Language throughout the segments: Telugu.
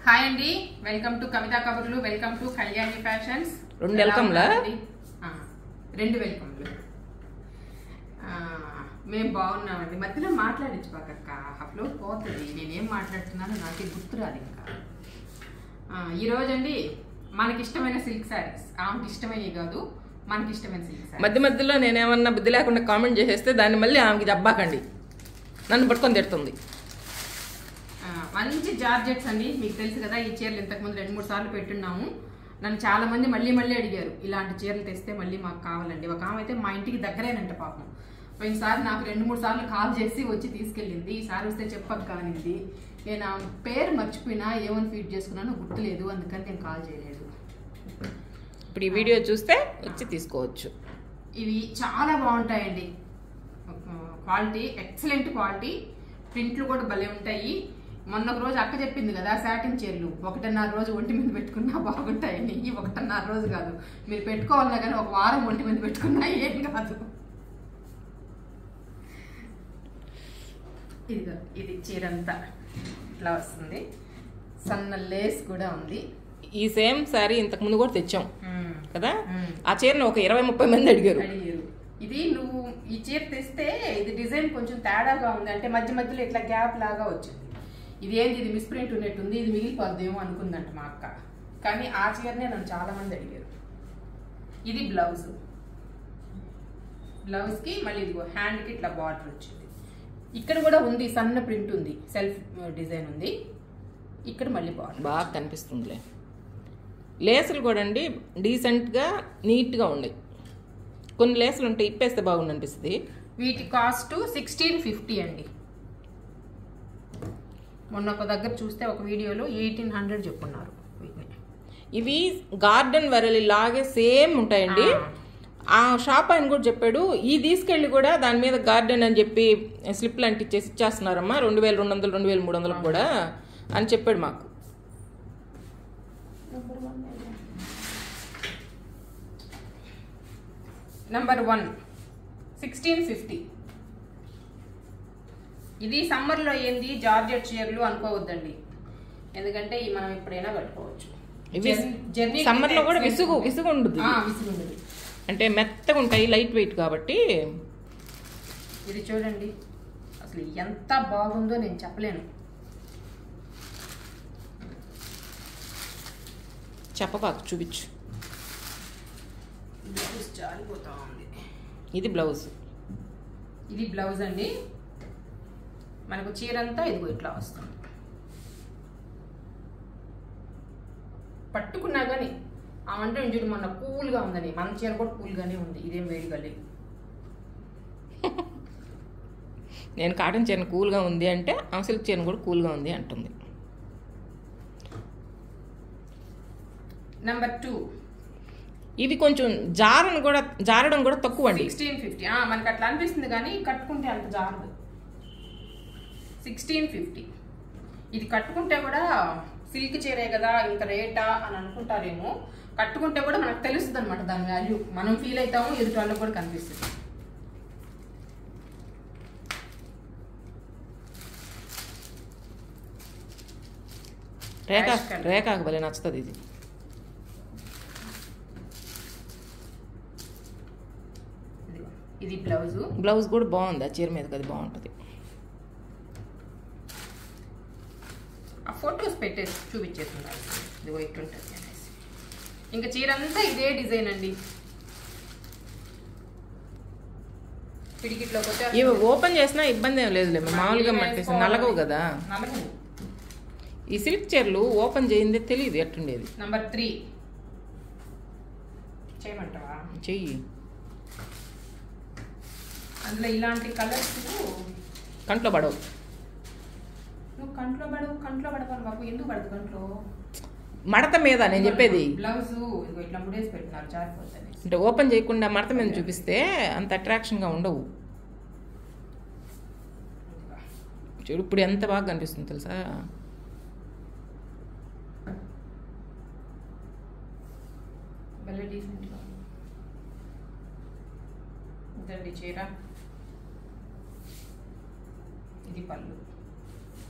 హాయ్ అండి, వెల్కమ్ టు కవితా కబుర్లు, వెల్కమ్ టు కళ్యాణి ఫ్యాషన్స్. రెండు వెల్కమ్లా? రెండు వెల్కమ్లు. మేము బాగున్నామండి. మధ్యలో మాట్లాడించుకోకక్క, అప్లోడ్ పోతుంది. నేనేం మాట్లాడుతున్నానో నాకే గుర్తురాదు ఇంకా. ఈరోజు అండి మనకి ఇష్టమైన సిల్క్ శారీస్, ఆమెకి ఇష్టమైనవి కాదు, మనకి ఇష్టమైన సిల్క్ శారీ. మధ్య మధ్యలో నేనేమన్నా బుద్ధి లేకుండా కామెంట్ చేసేస్తే దాన్ని మళ్ళీ ఆమెకి జబ్బాకండి, నన్ను పట్టుకొని తిడుతుంది. మంచి జార్జెట్స్ అండి, మీకు తెలుసు కదా. ఈ చీరలు ఇంతకుముందు 2-3 సార్లు పెట్టున్నాము. నన్ను చాలా మంది మళ్ళీ అడిగారు, ఇలాంటి చీరలు తెస్తే మళ్ళీ మాకు కావాలండి. ఒక ఆమె అయితే మా ఇంటికి దగ్గరేనంట పాపం. పోయినసారి నాకు 2-3 సార్లు కాల్ చేసి వచ్చి తీసుకెళ్ళింది. ఈసారి వస్తే చెప్పక కానింది. నేను ఆ పేరు మర్చిపోయినా, ఏమని ఫీడ్ చేసుకున్నానో గుర్తులేదు, అందుకని నేను కాల్ చేయలేదు. ఇప్పుడు ఈ వీడియో చూస్తే వచ్చి తీసుకోవచ్చు. ఇవి చాలా బాగుంటాయండి, క్వాలిటీ ఎక్సలెంట్ క్వాలిటీ. ప్రింట్లు కూడా భలే ఉంటాయి. మొన్న ఒక రోజు అక్క చెప్పింది కదా, సాటిన్ చీరలు 1.5 రోజు ఒంటి మీద పెట్టుకున్నా బాగుంటాయని. ఈ 1.5 రోజు కాదు, మీరు పెట్టుకోవాలన్నా కానీ 1 వారం ఒంటి మీద పెట్టుకున్నా ఏం కాదు. ఇది చీరంతా ఇట్లా వస్తుంది, సన్న లేస్ కూడా ఉంది. ఈ సేమ్ శారీ ఇంతకు ముందు కూడా తెచ్చాం కదా. ఆ చీరను ఒక 20-30 మంది అడిగారు. ఇది నువ్వు ఈ చీర తెస్తే ఇది డిజైన్ కొంచెం తేడాగా ఉంది, అంటే మధ్య మధ్యలో ఇట్లా గ్యాప్ లాగా వచ్చింది. ఇది ఏంది, ఇది మిస్ప్రింట్ ఉన్నట్టుంది, ఇది మిగిలిపోద్దేమో అనుకుందంట మా అక్క. కానీ ఆ చీరనే నన్ను చాలా మంది అడిగారు. ఇది బ్లౌజ్, బ్లౌజ్కి మళ్ళీ ఇదిగో హ్యాండ్కి ఇట్లా బార్డర్ వచ్చింది. ఇక్కడ కూడా ఉంది, సన్న ప్రింట్ ఉంది, సెల్ఫ్ డిజైన్ ఉంది. ఇక్కడ మళ్ళీ బార్డర్ బాగా కనిపిస్తుందిలే. లేసులు కూడా అండి డీసెంట్గా నీట్గా ఉన్నాయి. కొన్ని లేసులు ఉంటాయి, ఇప్పేస్తే బాగుంది అనిపిస్తుంది. వీటి కాస్ట్ 1650 అండి. మొన్న ఒక దగ్గర చూస్తే ఒక వీడియోలో 1800 చెప్పున్నారు. ఇవి గార్డెన్ వెరలి లాగే సేమ్ ఉంటాయండి. ఆ షాప్ ఆయన కూడా చెప్పాడు, ఈ తీసుకెళ్ళి కూడా దాని మీద గార్డెన్ అని చెప్పి స్లిప్లు అంటించేసి ఇచ్చేస్తున్నారమ్మా 2200 2300 కూడా అని చెప్పాడు మాకు. నంబర్ 1 1650. ఇది సమ్మర్లో ఏంది జార్జెట్ చీరలు అనుకోవద్దండి, ఎందుకంటే ఇవి మనం ఎప్పుడైనా కట్టుకోవచ్చు. జర్నీ సమ్మర్లో కూడా విసుగు ఉండదు, అంటే మెత్తగా ఉంటాయి, లైట్ వెయిట్ కాబట్టి. ఇది చూడండి అసలు ఎంత బాగుందో నేను చెప్పలేను. చెప్పబాకు, చూపించు. జారిపోతా ఉంది. ఇది బ్లౌజ్, ఇది బ్లౌజ్ అండి. మనకు చీర అంతా ఇదిగో ఇట్లా వస్తుంది. పట్టుకున్నా కానీ ఆ అంటే ఇంజుడు మొన్న కూల్గా ఉందని, మన చీర కూడా కూల్గానే ఉంది, ఇదేం వేడిగా లేదు. నేను కాటన్ చీర కూల్గా ఉంది అంటే ఆ సిల్క్ చీర కూడా కూల్గా ఉంది అంటుంది. నెంబర్ 2. ఇవి కొంచెం జారడం కూడా తక్కువ అండి. 1650. మనకి అట్లా అనిపిస్తుంది కానీ కట్టుకుంటే అంత జారదు. 1650. ఇది కట్టుకుంటే కూడా సిల్క్ చీరే కదా ఇంత రేటా అని అనుకుంటారేమో, కట్టుకుంటే కూడా మనకు తెలుస్తుంది అనమాట దాని వాల్యూ. మనం ఫీల్ అవుతాము, ఎదుటి వాళ్ళకి కూడా కనిపిస్తుంది. రేఖకు భలే నచ్చుతుంది ఇది. ఇది బ్లౌజ్ కూడా బాగుంది, ఆ చీర మీదకి అది బాగుంటుంది. ఆ ఫొటోస్ పెట్టేసి చూపించేస్తున్నారు, ఇదిగో ఇట్లుంటుంది అనేసి. ఇంకా చీర అంతా ఇదే డిజైన్ అండి. పిడికిట్లో ఇవి ఓపెన్ చేసినా ఇబ్బంది ఏం లేదు, మామూలుగా మట్టేసి నలగవు కదా. ఈ సిల్క్ చీరలు ఓపెన్ చేయిందే తెలియదు ఎట్టుండేది. నంబర్ 3 చేయమంటావా? చెయ్యి. అందులో ఇలాంటి కలర్స్ కంట్లో పడవు. నువ్వు కంట్లో పడతాను బాబు. ఎందుకు పడదు కంట్లో? మడత మీద నేను చెప్పేది. బ్లౌజ్ ఇట్లా ముడేసి పెట్టినారు, జారిపోతుంది. అంటే ఓపెన్ చేయకుండా మడత మీద చూపిస్తే అంత అట్రాక్షన్గా ఉండవు. చూడు ఇప్పుడు ఎంత బాగా కనిపిస్తుంది తెలుసా. ఇదండి చీర, ఇది పళ్ళు.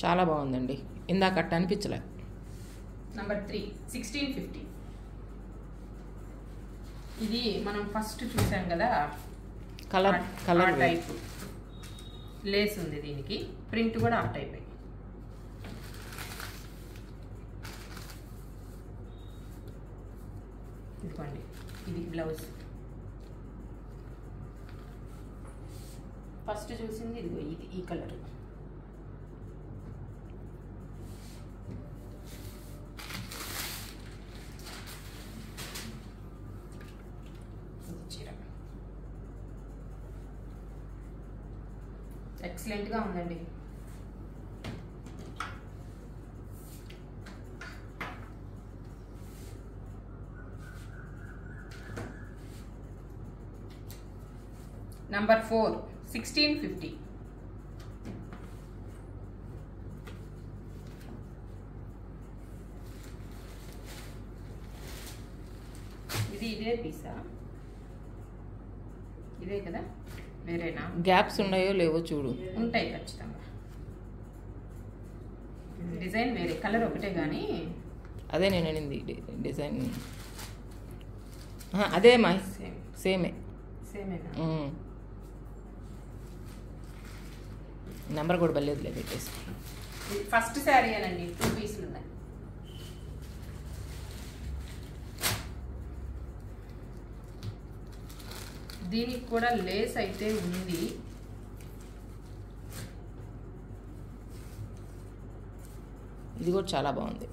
చాలా బాగుందండి, ఇందాక అట్ట అనిపించలే. నంబర్ 3 1650. ఇది మనం ఫస్ట్ చూసాం కదా, కలర్ టైప్ లేస్ ఉంది, దీనికి ప్రింట్ కూడా ఆ టైప్. ఇదిగోండి, ఇది బ్లౌజ్. ఫస్ట్ చూసింది ఇదిగో ఇది, ఈ కలర్. చీర ఎక్సలెంట్గా ఉందండి. నంబర్ 4 1650. ఇదే పీసా? ఇదే కదా, వేరేనా? గ్యాప్స్ ఉన్నాయో లేవో చూడు. ఉంటాయి ఖచ్చితంగా. డిజైన్ వేరే, కలర్ ఒకటే కానీ. అదే నేను అనింది డిజైన్. అదే మా సేమేనా? నెంబర్ కూడా బలేదులే పెట్టేసి. ఫస్ట్ శారీ అనండి, 2 పీసులు ఉన్నాయి. దీనికి కూడా లేస్ అయితే ఉంది. ఇది కూడా చాలా బాగుంది.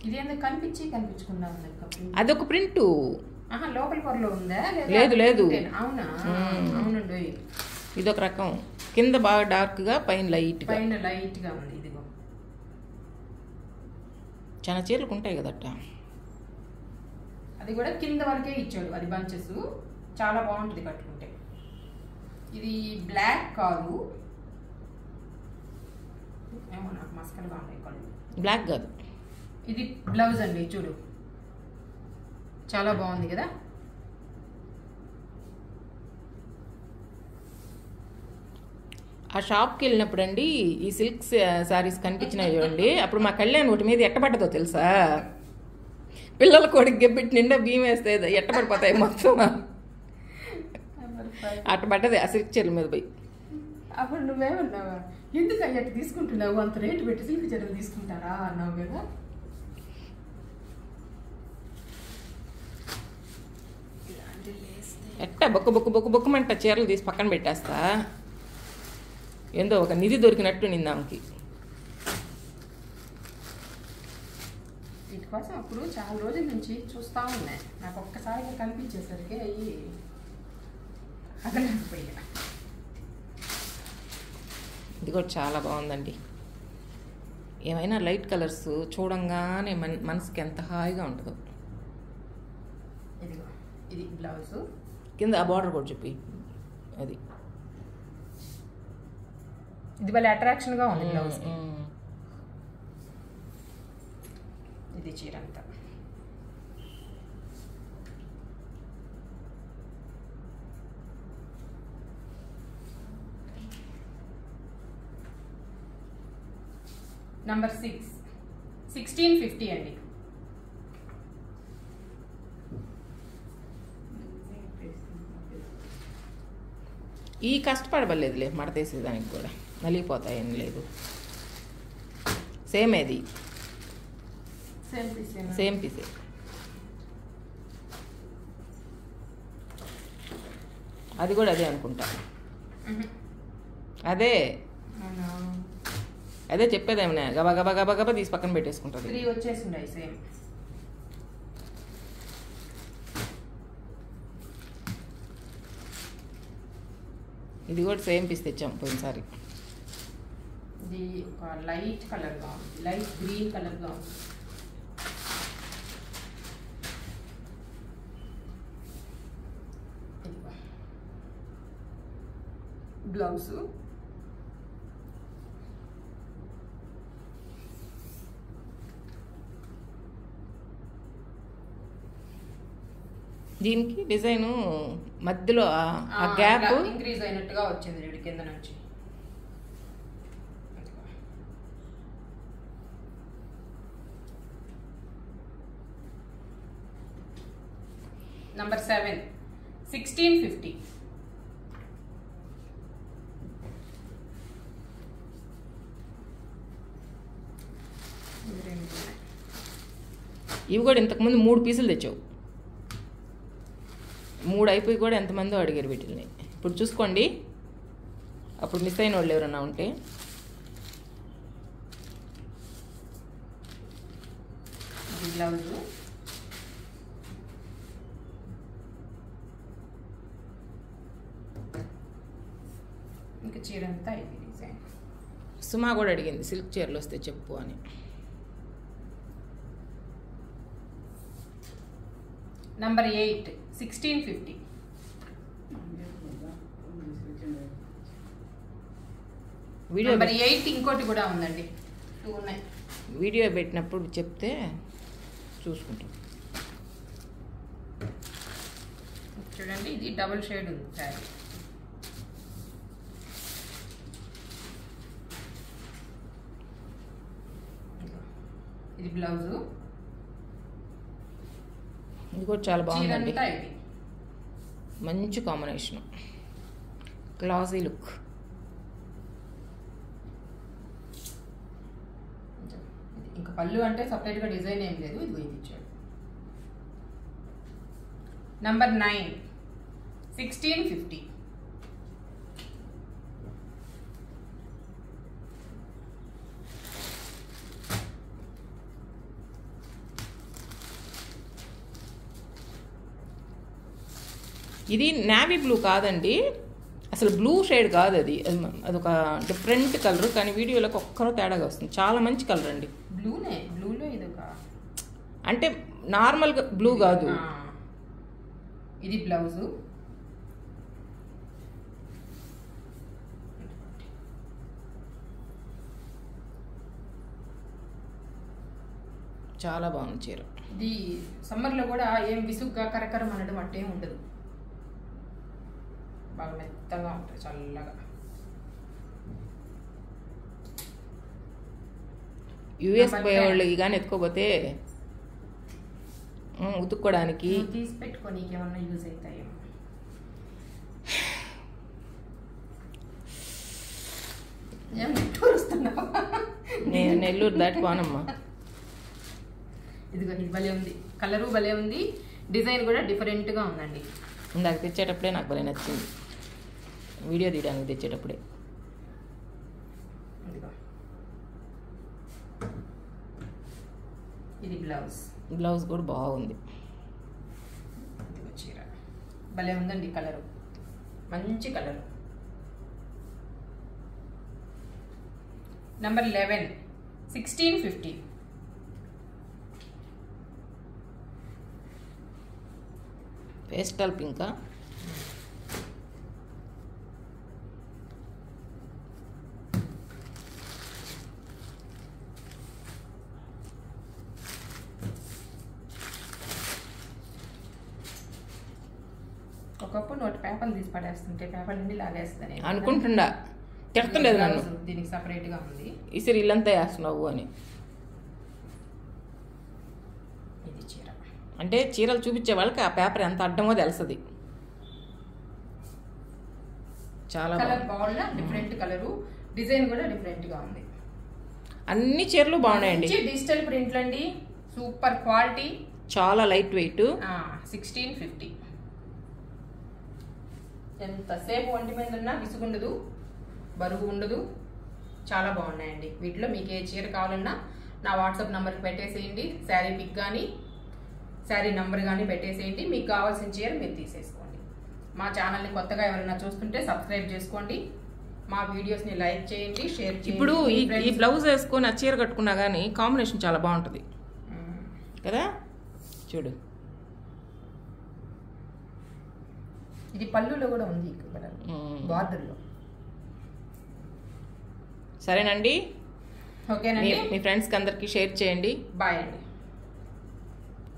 ఇది ఎందుకు కనిపించకుండా ఉంది? అదొక ప్రింట్. లోపల పొరలో ఉందా? లేదు. అవునా? అవునండి. ఇదొక రకం, కింద బాగా డార్క్ గా, పైన లైట్ గా ఉంది. ఇదిగో చాలా చీరలకు ఉంటాయి కదట. అది కూడా కింద వరకే ఇచ్చాడు, అది బంచెస్. చాలా బాగుంటుంది కట్టుకుంటే. ఇది బ్లాక్ కాదు, ఏమో నాకు మస్కలుగా ఉన్నాయి కళ్ళు. బ్లాక్ కాదు, ఇది బ్లౌజ్ అండి. చూడు, చాలా బాగుంది కదా. ఆ షాప్కి వెళ్ళినప్పుడు అండి ఈ సిల్క్ శారీస్ కనిపించినాయి చూడండి, అప్పుడు మా కళ్యాణ్ ఒకటి మీద ఎట్టబడ్డదో తెలుసా? పిల్లల కొడుకు గెబ్బెట్టి నిండా బియ్యం వేస్తే ఎట్టబడిపోతాయి మొత్తం. అట్ట పడ్డది ఆ సిల్క్ చీరల మీద పోయి. అప్పుడు నువ్వేమన్నావా? ఎందుకు అయ్యట్టు తీసుకుంటున్నావు, అంత రేటు పెట్టి సిల్క్ చీరలు తీసుకుంటారా అన్నావు కదా. ఎట్ట బొక్కమంట చీరలు తీసి పక్కన పెట్టేస్తా. ఏందో ఒక నిధి దొరికినట్టు నిందాంకి. వీటి కోసం అప్పుడు చాలా రోజుల నుంచి చూస్తూ ఉన్నాయి. నాకు ఒక్కసారిగా కనిపించేసరికి అవి అగలేకపోయా. ఇది కూడా చాలా బాగుందండి. ఏమైనా లైట్ కలర్స్ చూడంగానే మనసుకి ఎంత హాయిగా ఉంటుందో. ఇదిగో ఇది బ్లౌజ్, కింద ఆ బార్డర్ కూడా చెప్పి. అది ఇది భలే అట్రాక్షన్గా ఉంది బ్లౌజ్. ఇది చీర అంతా. నంబర్ 6 1650 అండి. ఈ కష్టపడబడలేదులే, మడతేసేదానికి కూడా నలిగిపోతాయని లేదు. సేమ్ అది, సేమ్ పీసే. అది కూడా అదే అనుకుంటా. అదే చెప్పేదేమన్నా, గబా గబా గబా గబా తీసి పక్కన పెట్టేసుకుంటుంది. 3 వచ్చేసిండే సేమ్. ఇది కూడా సేమ్ పీస్ తెచ్చాం పోయినసారి. ఇది ఒక లైట్ కలర్గా ఉంది, లైట్ గ్రీన్ కలర్గా ఉంది. బ్లౌజు దీనికి డిజైన్ మధ్యలో ఆ గ్యాప్ ఇంక్రీజ్ అయినట్టుగా వచ్చింది వీడి కింద నుంచి. నంబర్ 7 1650. ఇవి కూడా ఇంతకుముందు 3 పీసులు తెచ్చావు, 3 అయిపోయి కూడా ఎంతమందో అడిగారు వీటిని. ఇప్పుడు చూసుకోండి, అప్పుడు మిస్ అయిన వాళ్ళు ఎవరన్నా ఉంటే. బ్లౌజ్ ఇంకా చీర అంతా ఇది డిజైన్. సుమా కూడా అడిగింది సిల్క్ చీరలు వస్తే చెప్పు అని. నంబర్ 8 1650. వీడియో నంబర్ 8 ఇంకోటి కూడా ఉందండి, 2 ఉన్నాయి. వీడియో పెట్టినప్పుడు చెప్తే చూసుకుంటాం. చూడండి, ఇది డబుల్ షేడ్ ఉంది శారీ. ఇది బ్లౌజు, ఇది కూడా చాలా బాగుందండి, చీరంతా ఇది. మంచి కాంబినేషన్, క్లాసీ లుక్. ఇంకా పళ్ళు అంటే సపరేట్గా డిజైన్ ఏం లేదు, ఇది ఇచ్చాడు. నంబర్ 9 1650. ఇది నావీ బ్లూ కాదండి, అసలు బ్లూ షేడ్ కాదు, అదొక డిఫరెంట్ కలర్, కానీ వీడియోలోకి ఒక్కరో తేడాగా వస్తుంది. చాలా మంచి కలర్ అండి. బ్లూలో ఇదొక అంటే నార్మల్గా బ్లూ కాదు. ఇది బ్లౌజు, చాలా బాగుంది చీర. ఇది సమ్మర్లో కూడా ఏం విసుగ్గా కరకరం అనడం అంటే ఉండదు, బాగా మెత్తగా ఉంటుంది, చల్లగా. యూఎస్ పోయేవాళ్ళకి కానీ ఎత్తుకోపోతే ఉతుక్కోవడానికి తీసి పెట్టుకొని ఏమన్నా యూజ్ అవుతాయేమో. నేను నెల్లూరు దాటిపోనమ్మా. ఇదిగో ఇది భలే ఉంది, కలరు భలే ఉంది, డిజైన్ కూడా డిఫరెంట్గా ఉందండి. ఇందాక తెచ్చేటప్పుడే నాకు భలే నచ్చింది, వీడియో తీయడానికి తెచ్చేటప్పుడే. ఇది బ్లౌజ్ కూడా బాగుంది. చీర భలే ఉందండి, కలరు మంచి కలరు. నంబర్ 11 1650. పేస్టల్ పింకా, ఒకప్పుడు నోటి పేపర్లు తీసి పడేస్తుంటే పేపర్ నుండి లాగేస్తుంది అనుకుంటుండా, తిడుతుండేది నన్ను, దీనికి సపరేట్గా ఉంది. ఇసిరి ఇల్లంతా వేస్తున్నావు అని. ఇది చీర అంటే చీరలు చూపించే వాళ్ళకి ఆ పేపర్ ఎంత అడ్డమో తెలుస్తుంది. చాలా కలర్ బాగుంది, డిఫరెంట్ కలరు, డిజైన్ కూడా డిఫరెంట్ గా ఉంది. అన్ని చీరలు బాగున్నాయండి, డిజిటల్ ప్రింట్లు అండి, సూపర్ క్వాలిటీ, చాలా లైట్ వెయిట్. 1650. ఎంతసేపు ఒంటి మీద ఉన్నా విసుగుండదు, బరువు ఉండదు, చాలా బాగున్నాయండి. వీటిలో మీకు ఏ చీర కావాలన్నా నా వాట్సాప్ నెంబర్కి పెట్టేసేయండి, శారీ పిక్ కానీ శారీ నెంబర్ కానీ పెట్టేసేయండి, మీకు కావాల్సిన చీర మీరు తీసేసుకోండి. మా ఛానల్ని కొత్తగా ఎవరైనా చూస్తుంటే సబ్స్క్రైబ్ చేసుకోండి, మా వీడియోస్ని లైక్ చేయండి, షేర్ చేయండి. ఇప్పుడు ఈ బ్లౌజ్ వేసుకొని ఆ చీర కట్టుకున్నా కానీ కాంబినేషన్ చాలా బాగుంటుంది కదా. చూడు, ఇది పళ్ళులో కూడా ఉంది బార్డర్లో. సరేనండి, ఓకేనండి, మీ ఫ్రెండ్స్కి అందరికీ షేర్ చేయండి. బాయ్ అండి.